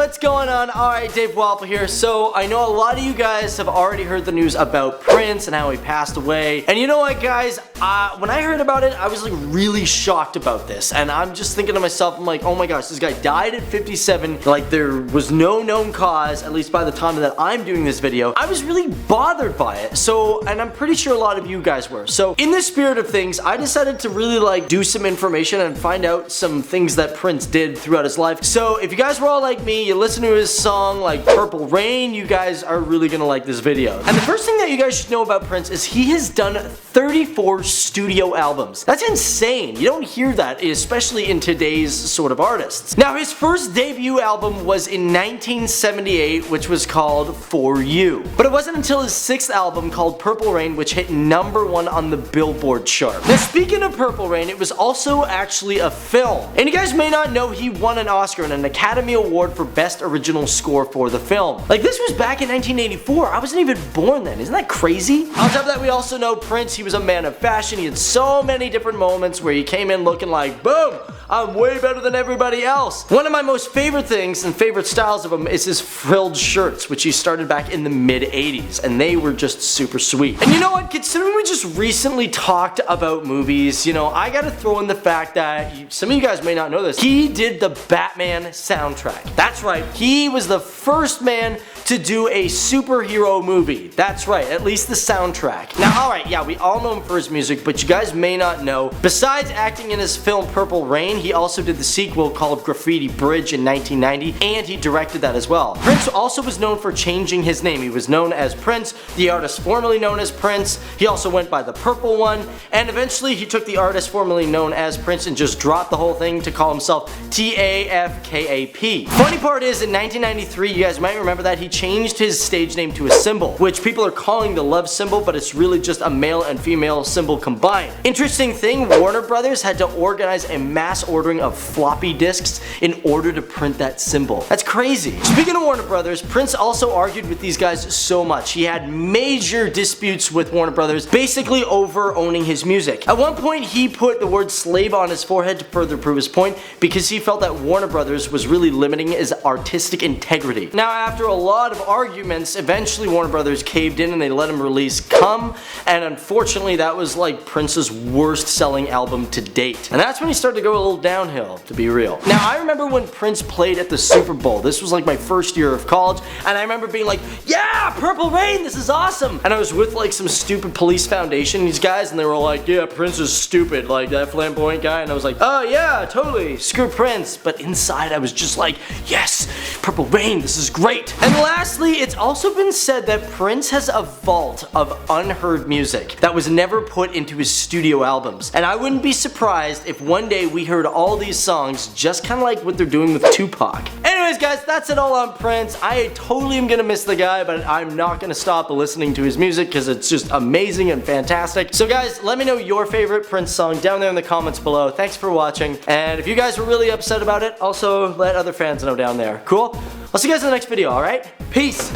what's going on? Alright, Dave Waffle here. So, I know a lot of you guys have already heard the news about Prince and how he passed away. And you know what, guys? When I heard about it, I was like really shocked about this. And I'm just thinking to myself, I'm like, oh my gosh, this guy died at 57. Like, there was no known cause, at least by the time that I'm doing this video. I was really bothered by it. So, and I'm pretty sure a lot of you guys were. So, in the spirit of things, I decided to really like do some information and find out some things that Prince did throughout his life. So, if you guys were all like me, you listen to his song like Purple Rain, you guys are really gonna like this video. And the first thing that you guys should know about Prince is he has done 34 studio albums. That's insane. You don't hear that, especially in today's sort of artists. Now, his first debut album was in 1978, which was called For You. But it wasn't until his sixth album called Purple Rain, which hit #1 on the Billboard chart. Now, speaking of Purple Rain, it was also actually a film. And you guys may not know he won an Oscar and an Academy Award for Best Original Score for the film. Like, this was back in 1984. I wasn't even born then. Isn't that crazy? On top of that, we also know Prince, he was a man of fashion. He had so many different moments where he came in looking like, boom, I'm way better than everybody else. One of my most favorite things and favorite styles of him is his frilled shirts, which he started back in the mid-80s, and they were just super sweet. And you know what? Considering we just recently talked about movies, you know, I gotta throw in the fact that some of you guys may not know this. He did the Batman soundtrack. That's right. He was the first man to do a superhero movie. That's right, at least the soundtrack. Now, alright, yeah, we all know him for his music, but you guys may not know, besides acting in his film Purple Rain, he also did the sequel called Graffiti Bridge in 1990, and he directed that as well. Prince also was known for changing his name. He was known as Prince, the artist formerly known as Prince. He also went by the Purple One, and eventually he took the artist formerly known as Prince and just dropped the whole thing to call himself TAFKAP. Funny part is, in 1993, you guys might remember that he changed his stage name to a symbol, which people are calling the love symbol, but it's really just a male and female symbol combined. Interesting thing, Warner Brothers had to organize a mass ordering of floppy disks in order to print that symbol. That's crazy. Speaking of Warner Brothers, Prince also argued with these guys so much. He had major disputes with Warner Brothers, basically over owning his music. At one point, he put the word slave on his forehead to further prove his point because he felt that Warner Brothers was really limiting his artistic integrity. Now, after a lot of arguments, eventually Warner Brothers caved in and they let him release Come, and unfortunately that was like Prince's worst selling album to date. And that's when he started to go a little downhill, to be real. Now, I remember when Prince played at the Super Bowl. This was like my first year of college, and I remember being like, yeah, Purple Rain, this is awesome! And I was with like some stupid Police Foundation, these guys, and they were all like, yeah, Prince is stupid, like that flamboyant guy, and I was like, oh yeah, totally, screw Prince. But inside I was just like, yes, Purple Rain, this is great. And lastly, it's also been said that Prince has a vault of unheard music that was never put into his studio albums. And I wouldn't be surprised if one day we heard all these songs just kind of like what they're doing with Tupac. Anyways, guys, that's it all on Prince. I totally am gonna miss the guy, but I'm not gonna stop listening to his music because it's just amazing and fantastic. So guys, let me know your favorite Prince song down there in the comments below. Thanks for watching. And if you guys were really upset about it, also let other fans know down there. Cool? I'll see you guys in the next video, alright? Peace!